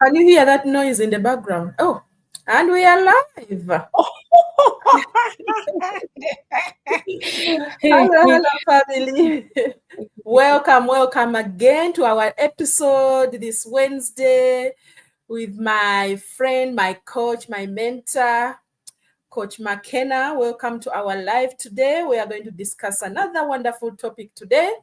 Can you hear that noise in the background? Oh, and we are live. Hello, hello, family. Welcome again to our episode this Wednesday with my friend, my coach, my mentor, Coach McKenna. Welcome to our live today. We are going to discuss another wonderful topic today.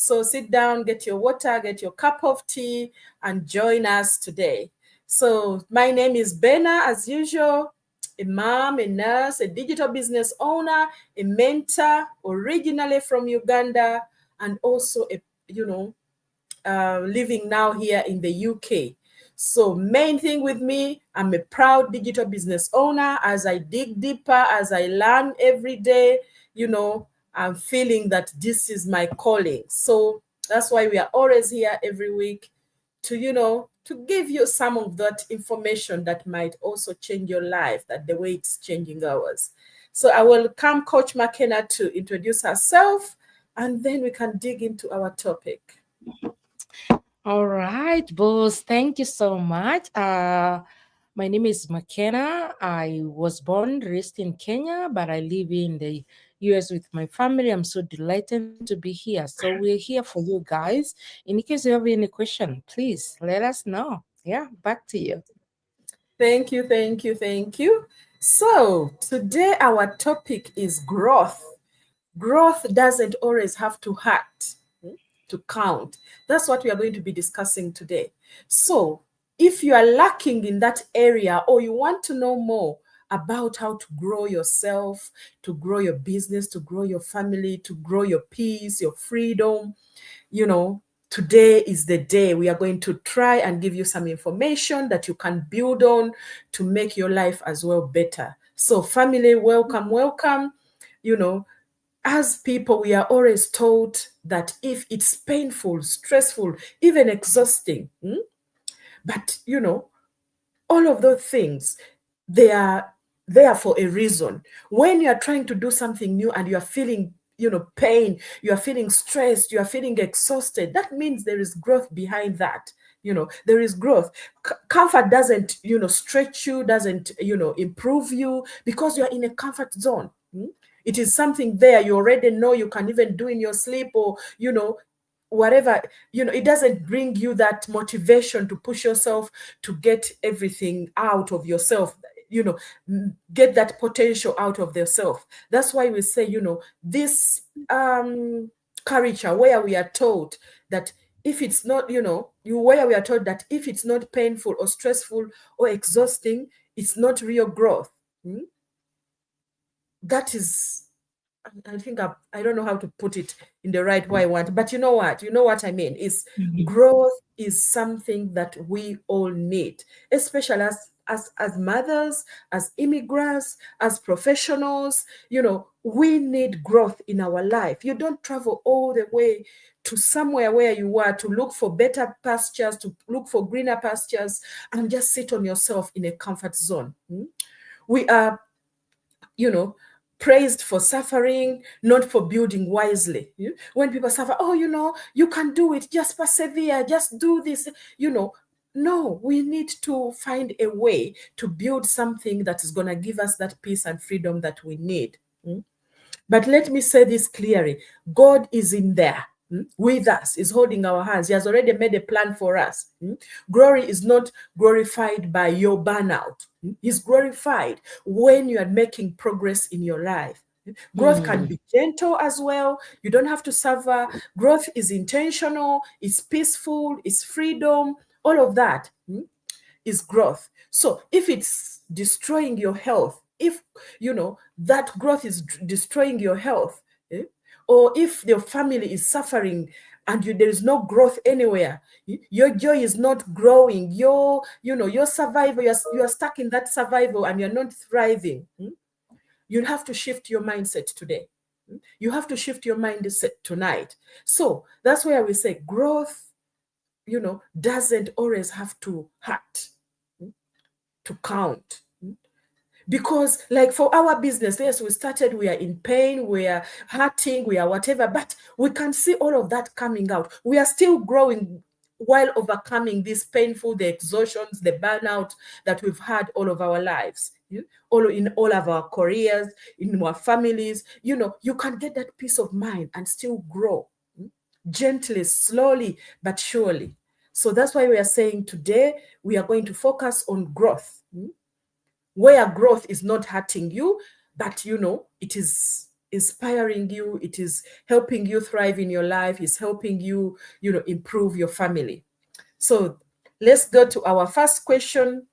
So sit down, get your water, get your cup of tea, and join us today. So my name is Bena, as usual, a mom, a nurse, a digital business owner, a mentor, originally from Uganda, and also living now here in the UK. So main thing with me, I'm a proud digital business owner. As I dig deeper, as I learn every day, I'm feeling that this is my calling. So that's why we are always here every week to give you some of that information that might also change your life, that the way it's changing ours. So I will come Coach McKenna to introduce herself, and then we can dig into our topic. All right, boss. Thank you so much. My name is McKenna. I was born, raised in Kenya, but I live in the US with my family. I'm so delighted to be here. So we're here for you guys. In case you have any question, please let us know. Yeah, back to you. Thank you, thank you, thank you. So today our topic is growth. Growth doesn't always have to hurt, to count. That's what we are going to be discussing today. So if you are lacking in that area or you want to know more about how to grow yourself, to grow your business, to grow your family, to grow your peace, your freedom, today is the day we are going to try and give you some information that you can build on to make your life as well better. So family, welcome. As people, we are always told that if it's painful, stressful, even exhausting, but all of those things, they are there for a reason. When you are trying to do something new and you are feeling pain, you are feeling stressed, you are feeling exhausted, that means there is growth behind that. There is growth. Comfort doesn't stretch you, doesn't improve you, because you are in a comfort zone. It is something there you already know you can even do in your sleep, or whatever. It doesn't bring you that motivation to push yourself to get everything out of yourself, get that potential out of yourself. That's why we say this culture where we are told that if it's not where we are told that if it's not painful or stressful or exhausting, it's not real growth. That is, I think I don't know how to put it in the right way I want, but you know what I mean is growth is something that we all need, especially as mothers, as immigrants, as professionals. We need growth in our life. You don't travel all the way to somewhere where you are to look for better pastures, to look for greener pastures, and just sit on yourself in a comfort zone. We are praised for suffering, not for building wisely. When people suffer, you can do it, just persevere, just do this. No, we need to find a way to build something that is going to give us that peace and freedom that we need. But let me say this clearly: God is in there with us, is holding our hands. He has already made a plan for us. Glory is not glorified by your burnout. He's glorified when you are making progress in your life. Growth can be gentle as well. You don't have to suffer. Growth is intentional, it's peaceful, it's freedom. All of that is growth. So if it's destroying your health, if that growth is destroying your health, or if your family is suffering and there is no growth anywhere, your joy is not growing, your survival, you are stuck in that survival and you're not thriving, you have to shift your mindset today. You have to shift your mindset tonight. So that's where we say growth doesn't always have to hurt, to count. Because like for our business, yes, we started, we are in pain, we are hurting, we are whatever, but we can see all of that coming out. We are still growing while overcoming this painful, the exhaustions, the burnout that we've had all of our lives, all in all of our careers, in our families. You can get that peace of mind and still grow, gently, slowly, but surely. So that's why we are saying today we are going to focus on growth, where growth is not hurting you, but it is inspiring you, it is helping you thrive in your life, is helping you, improve your family. So let's go to our first question,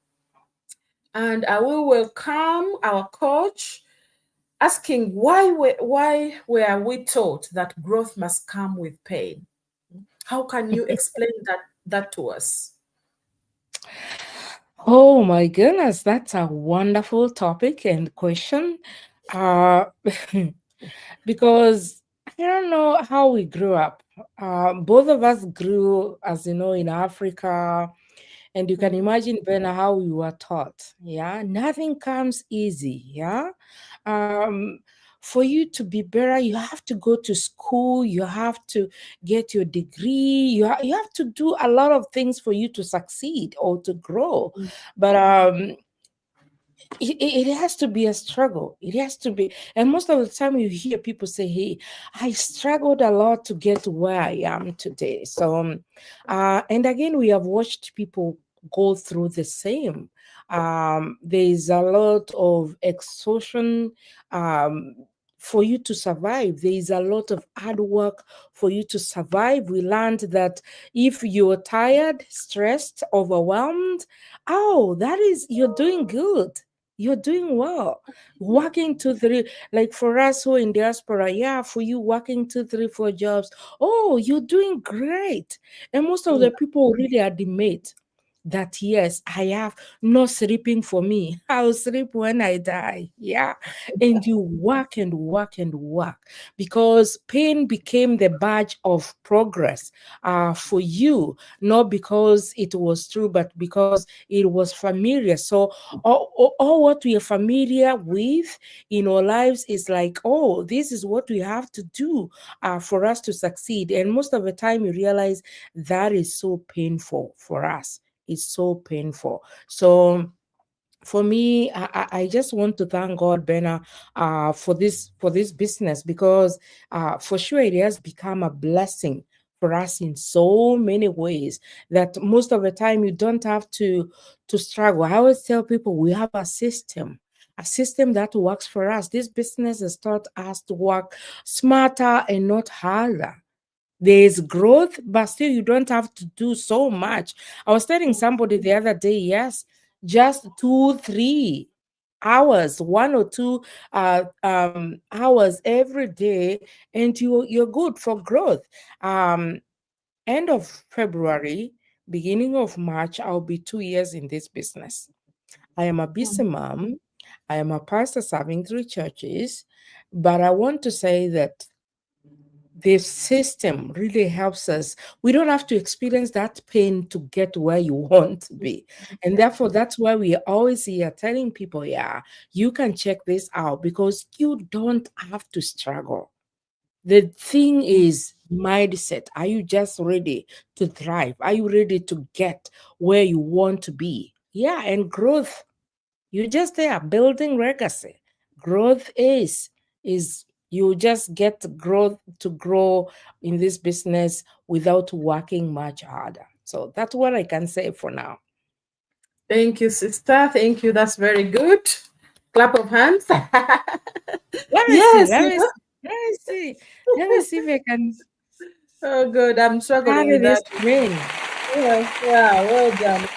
and I will welcome our coach, asking why were we taught that growth must come with pain? How can you explain that to us? Oh my goodness, that's a wonderful topic and question. Uh, because I don't know how we grew up. Both of us grew, as you know, in Africa, and you can Mhm. imagine, Ben, how we were taught. Yeah, nothing comes easy. Yeah, um, for you to be better, you have to go to school. You have to get your degree. You have to do a lot of things for you to succeed or to grow. But it has to be a struggle. It has to be. And most of the time you hear people say, hey, I struggled a lot to get to where I am today. So and again, we have watched people go through the same. There is a lot of exhaustion, for you to survive. There is a lot of hard work for you to survive. We learned that if you're tired, stressed, overwhelmed, oh, that is, you're doing good, you're doing well. Working two, three, like for us who are in diaspora, yeah, for you working two, three, four jobs, oh, you're doing great. And most of Yeah. the people really admit that, yes, I have no sleeping for me. I'll sleep when I die. Yeah. And you work and work and work because pain became the badge of progress for you, not because it was true, but because it was familiar. So all what we are familiar with in our lives is like, oh, this is what we have to do for us to succeed. And most of the time, you realize that is so painful for us. It's so painful. So for me, I just want to thank God, Benna, for this business, because for sure it has become a blessing for us in so many ways that most of the time you don't have to struggle. I always tell people we have a system that works for us. This business has taught us to work smarter and not harder. There is growth, but still you don't have to do so much. I was telling somebody the other day, yes, just 2 3 hours, 1 or 2 hours every day, and you're good for growth. um End of February, beginning of March, I'll be 2 years in this business. I am a busy Mhm. mom. I am a pastor serving 3 churches, but I want to say that this system really helps us. We don't have to experience that pain to get where you want to be. And therefore, that's why we are always here telling people, yeah, you can check this out because you don't have to struggle. The thing is mindset. Are you just ready to thrive? Are you ready to get where you want to be? Yeah, and growth, you're just there building legacy. Growth is you just get growth to grow in this business without working much harder. So that's what I can say for now. Thank you, sister. Thank you. That's very good. Clap of hands. Let me see. Yes, Let me see. Let me see. Let me see if I can Oh, good. I'm struggling carry with this that. train. Yeah, yeah, well done.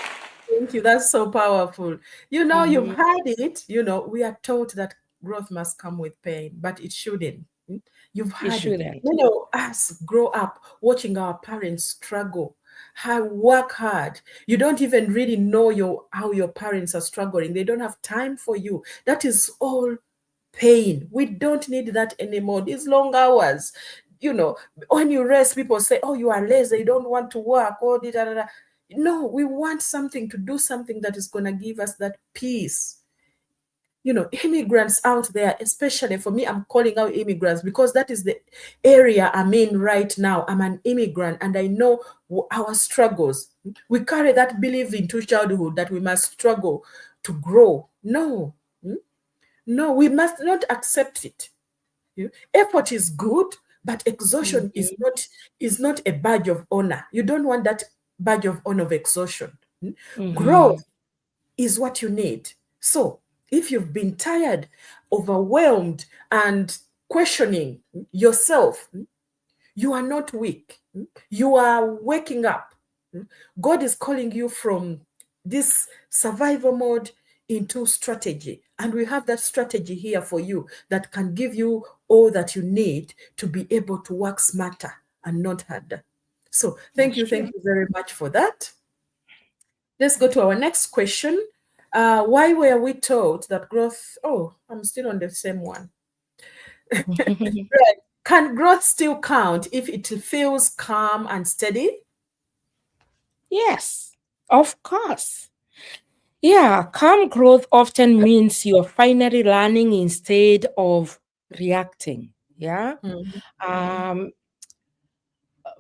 Thank you. That's so powerful. You've Mhm. had it. We are taught that growth must come with pain, but it shouldn't. You've It had it. shouldn't. Us grow up watching our parents struggle, work hard. You don't even really know how your parents are struggling. They don't have time for you. That is all pain. We don't need that anymore. These long hours, you know, when you rest, people say, oh, you are lazy, you don't want to work, oh, da, da, da. No, we want something to do, something that is going to give us that peace. immigrants out there, especially for me, I'm calling out immigrants because that is the area I'm in right now. I'm an immigrant and I know our struggles. We carry that belief into childhood that we must struggle to grow. No, no, we must not accept it. Effort is good, but exhaustion Mhm. is not a badge of honor. You don't want that badge of honor of exhaustion. Mhm. Growth is what you need. So if you've been tired, overwhelmed, and questioning yourself, you are not weak. You are waking up. God is calling you from this survival mode into strategy. And we have that strategy here for you that can give you all that you need to be able to work smarter and not harder. So That's thank true. you very much for that. Let's go to our next question. Why were we told that growth? Oh, I'm still on the same one. Right. Can growth still count if it feels calm and steady? Yes, of course. Yeah, calm growth often means you're finally learning instead of reacting. Yeah. Mhm, Um,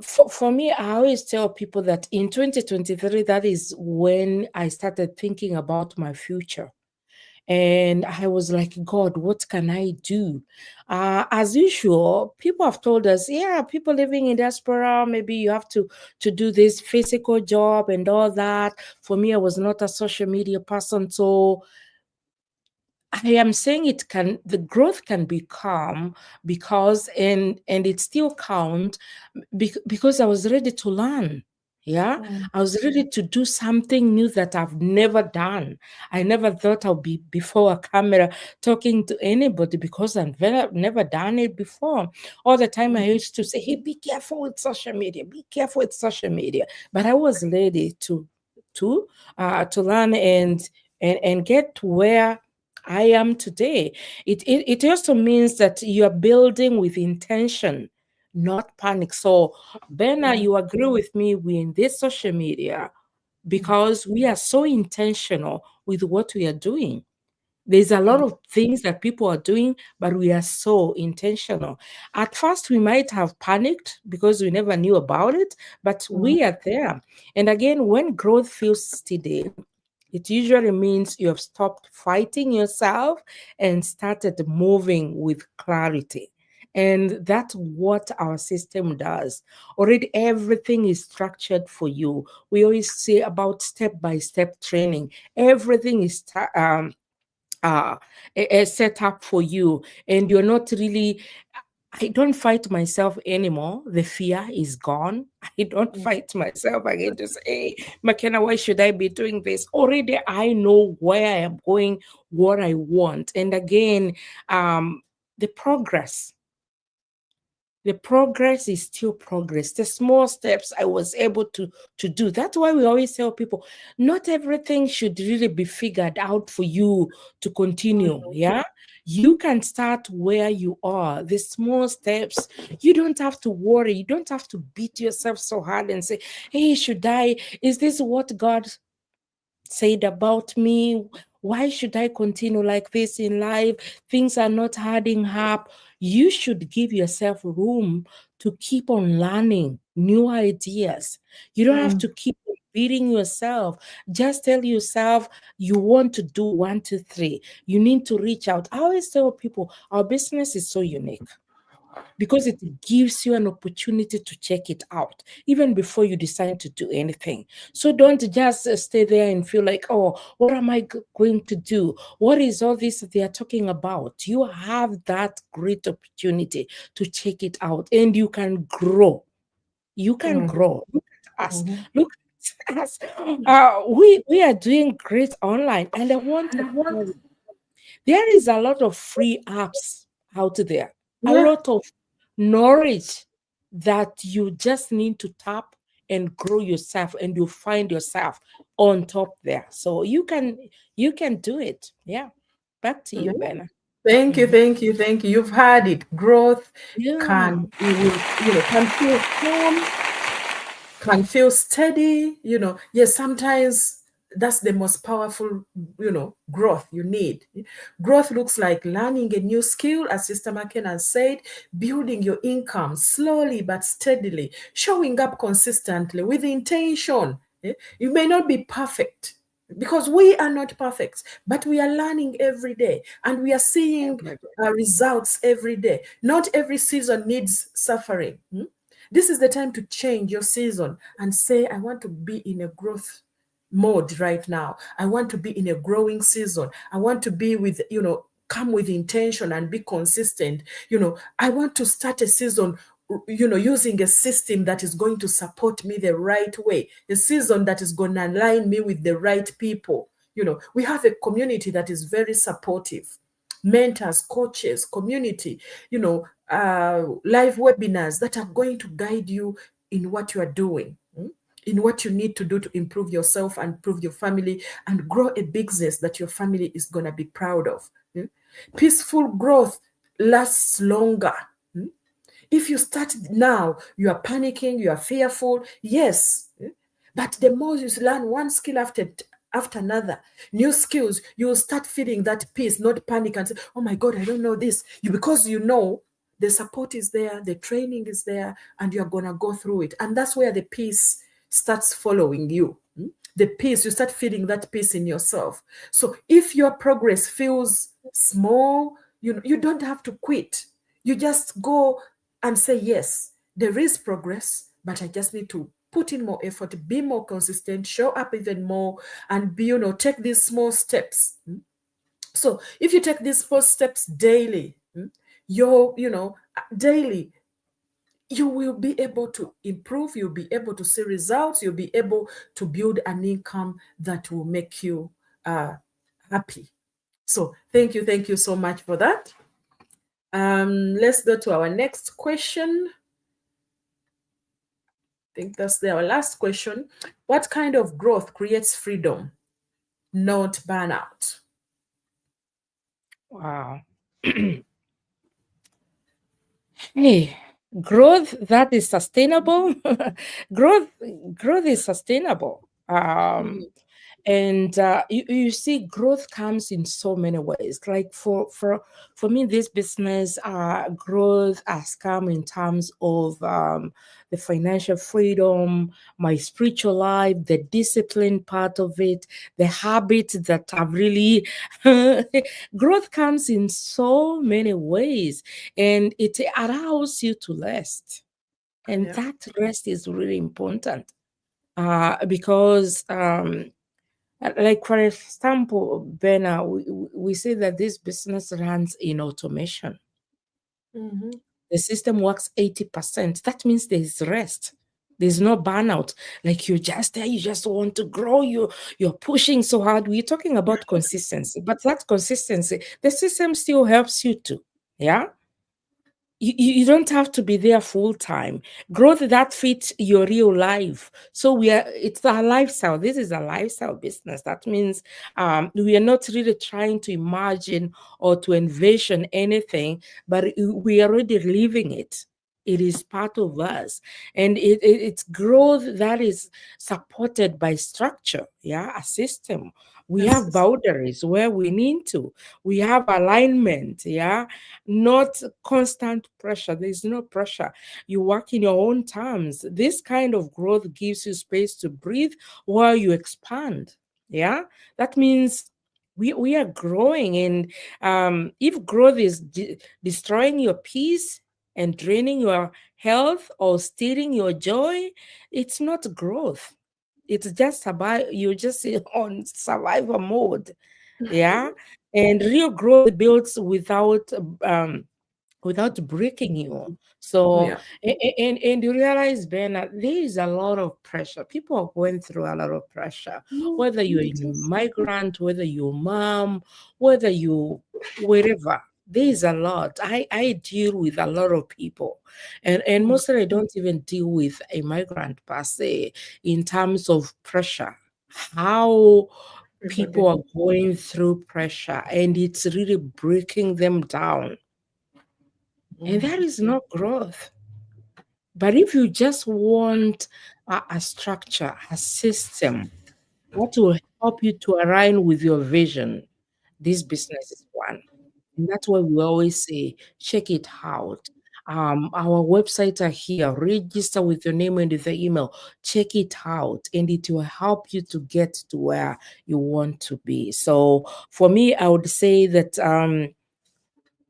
for me, I always tell people that in 2023, that is when I started thinking about my future. And I was like, God, what can I do? As usual, people have told us, yeah, people living in diaspora, maybe you have to do this physical job and all that. For me, I was not a social media person, so I am saying the growth can be calm because and it still count because I was ready to learn. Yeah, mm, I was ready to do something new that I've never done. I never thought I'll be before a camera talking to anybody because I've never done it before. All the time I mm, used to say, "Hey, be careful with social media. Be careful with social media." But I was ready to to learn and get to where I am today. It also means that you are building with intention, not panic. So, Bena, mm, you agree with me in this social media because we are so intentional with what we are doing. There's a lot mm, of things that people are doing, but we are so intentional. At first, we might have panicked because we never knew about it, but mm, we are there. And again, when growth feels steady, it usually means you have stopped fighting yourself and started moving with clarity. And that's what our system does. Already, everything is structured for you. We always say about step by step training. Everything is uh, set up for you, and you're not really. I don't fight myself anymore. The fear is gone. I don't mm, fight myself again to say, hey, McKenna, why should I be doing this? Already, I know where I am going, what I want. And again, um, the progress the progress is still progress. The small steps I was able to do. That's why we always tell people not everything should really be figured out for you to continue. mm, Yeah, you can start where you are. The small steps. You don't have to worry. You don't have to beat yourself so hard and say, hey, should I, is this what God said about me? Why should I continue like this in life? Things are not adding up. You should give yourself room to keep on learning new ideas. You don't have mm, to keep on beating yourself. Just tell yourself you want to do one, two, three. You need to reach out. I always tell people our business is so unique because it gives you an opportunity to check it out even before you decide to do anything. So don't just stay there and feel like, oh, what am I going to do? What is all this they are talking about? You have that great opportunity to check it out and you can grow. You can mm, grow. Look at us. mhm. Look at us. We are doing great online. And I want to tell you, there is a lot of free apps out there, a Yeah. lot of knowledge that you just need to tap and grow yourself, and you find yourself on top there. So you can do it. Yeah. Back to Yeah. you, Benna. Thank you, Mhm. thank you, thank you. You've had it. Growth Yeah. can you will can feel calm, can feel steady. Yes, sometimes That's the most powerful, growth you need. Growth looks like learning a new skill, as Sister McKenna said, building your income slowly but steadily, showing up consistently with intention. You may not be perfect, because we are not perfect, but we are learning every day and we are seeing results every day. Not every season needs suffering. This is the time to change your season and say, I want to be in a growth mode right now. I want to be in a growing season. I want to be with, come with intention and be consistent. I want to start a season, using a system that is going to support me the right way, a season that is going to align me with the right people. We have a community that is very supportive, mentors, coaches, community, live webinars that are going to guide you in what you are doing, in what you need to do to improve yourself and improve your family and grow a business that your family is going to be proud of. Peaceful growth lasts longer. If you start now, you are panicking, you are fearful, yes. But the more you learn one skill after another, new skills, you will start feeling that peace, not panic and say, oh my God, I don't know this. Because the support is there, the training is there, and you're going to go through it. And that's where the peace starts following you. The peace, you start feeling that peace in yourself. So if your progress feels small, you don't have to quit. You just go and say, yes, there is progress, but I just need to put in more effort, be more consistent, show up even more, and take these small steps. So if you take these small steps daily, daily, you will be able to improve, you'll be able to see results, you'll be able to build an income that will make you happy. So thank you so much for that. Let's go to our next question. I think that's our last question. What kind of growth creates freedom, not burnout? Wow. Hey, growth that is sustainable. growth growth is sustainable. And you see growth comes in so many ways. Like for me, this business growth has come in terms of the financial freedom, my spiritual life, the discipline part of it, the habits that have really growth comes in so many ways, and it allows you to rest, and Yeah. that rest is really important because like for example, Bena, we say that this business runs in automation. Mm-hmm. The system works 80%. That means there's rest. There's no burnout. Like you're just there, you just want to grow. You're pushing so hard. We're talking about consistency, but that consistency, the system still helps you to. Yeah. You don't have to be there full time. Growth that fits your real life. So it's a lifestyle. This is a lifestyle business. That means we are not really trying to imagine or to envision anything, but we are already living it. It is part of us, and it's growth that is supported by structure. Yeah, a system. We have Yes. boundaries where we need to. We have alignment. Yeah, not constant pressure. There's no pressure. You work in your own terms. This kind of growth gives you space to breathe while you expand. Yeah, that means we are growing. And if growth is destroying your peace and draining your health or stealing your joy, it's not growth. It's just about you just on survival mode. Yeah. And real growth builds without breaking you. So, Yeah. and you realize, Ben, that there is a lot of pressure. People are going through a lot of pressure, No, whether you're it a is. migrant, whether you're mom, whether you, wherever. There is a lot. I deal with a lot of people, and Mm, mostly I don't even deal with a migrant per se in terms of pressure. How people everybody. are going through pressure, and it's really breaking them down, and that Mm, is not growth. But if you just want a structure, a system, what will help you to align with your vision. This business is one. And that's why we always say, check it out. Our websites are here. Register with your name and with the email. Check it out, and it will help you to get to where you want to be. So, for me, I would say that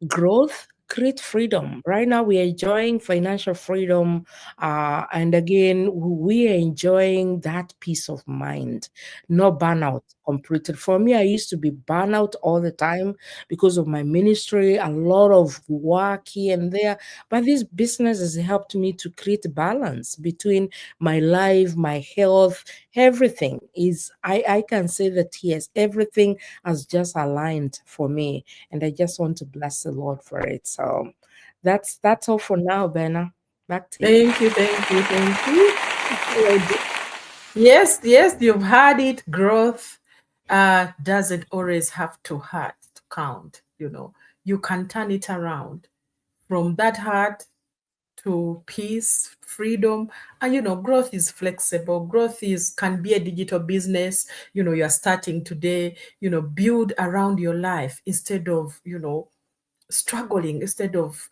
growth create freedom. Right now we are enjoying financial freedom, and again we are enjoying that peace of mind, no burnout completely. For me, I used to be burnout all the time because of my ministry, a lot of work here and there, but this business has helped me to create balance between my life, my health, everything is, I can say that yes, everything has just aligned for me, and I just want to bless the Lord for it. So that's all for now, Benna. Back to you. Thank you, thank you, thank you. Well, Yes, yes, you've had it. Growth doesn't always have to hurt to count. You can turn it around from that hurt to peace, freedom. And growth is flexible. Growth is can be a digital business. You're starting today. Build around your life instead of struggling, instead of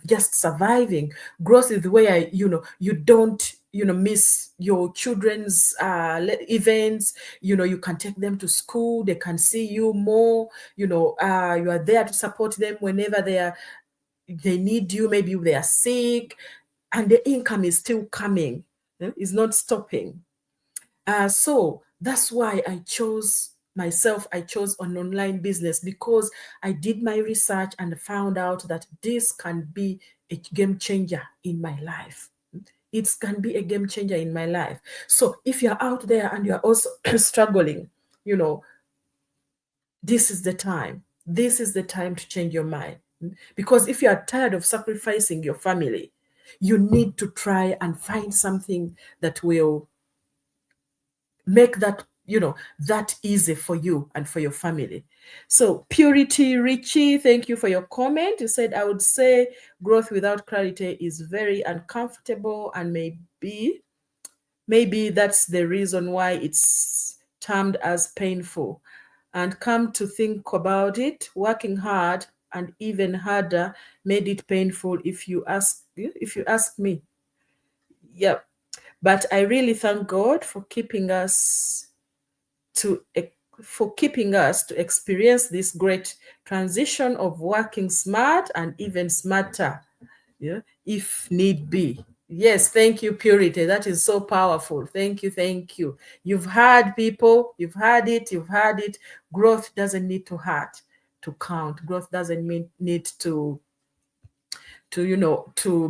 just surviving. Growth is where you don't miss your children's events. You can take them to school, they can see you more. You are there to support them whenever they need you. Maybe they are sick, and the income is still coming. It's not stopping. So that's why I chose an online business, because I did my research and found out that this can be a game changer in my life. It can be a game changer in my life. So if you're out there and you're also struggling, you know, this is the time. This is the time to change your mind. Because if you are tired of sacrificing your family, you need to try and find something that will make that easy for you and for your family. So Purity Richie, thank you for your comment. You said, I would say growth without clarity is very uncomfortable, and maybe that's the reason why it's termed as painful. And come to think about it, working hard and even harder made it painful, if you ask me. Yep. But I really thank God to keeping us to experience this great transition of working smart and even smarter, if need be. Yes, thank you, Purity. That is so powerful. Thank you, thank you. You've heard, people. You've heard it. You've heard it. Growth doesn't need to hurt to count. Growth doesn't need to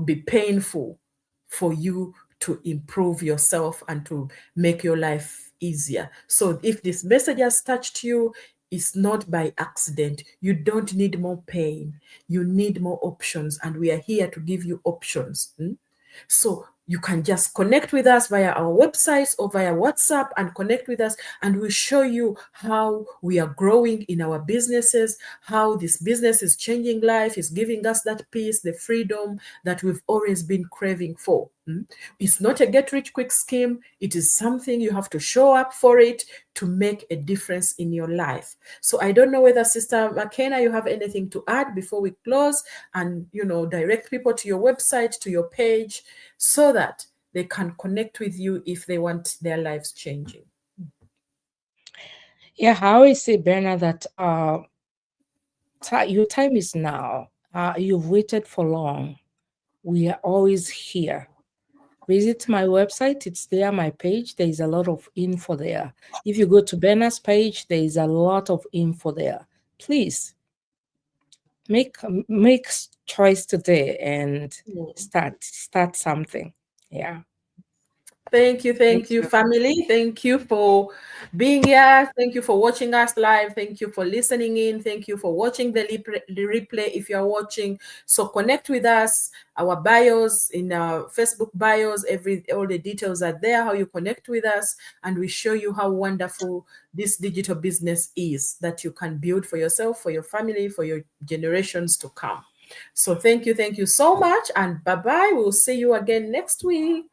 be painful for you to improve yourself and to make your life easier. So if this message has touched you, it's not by accident. You don't need more pain. You need more options, and we are here to give you options. So you can just connect with us via our websites or via WhatsApp and connect with us, and we'll show you how we are growing in our businesses, how this business is changing life, is giving us that peace, the freedom that we've always been craving for. It's not a get rich quick scheme. It is something you have to show up for it to make a difference in your life. So I don't know whether Sister McKenna, you have anything to add before we close, and direct people to your website, to your page, so that they can connect with you if they want their lives changing. Yeah, I always say, Bernard, that your time is now. You've waited for long. We are always here. Visit my website, it's there, my page. There is a lot of info there. If you go to Bernard's page, there is a lot of info there. Please make choice today and start something. Yeah. Thank Thank you, you. family. Thank you for being here. Thank you for watching us live. Thank you for listening in. Thank you for watching the replay if you are watching. So connect with us. Our bios, in our Facebook bios, all the details are there, how you connect with us, and we show you how wonderful this digital business is that you can build for yourself, for your family, for your generations to come. So thank you so much, and bye-bye. We'll see you again next week.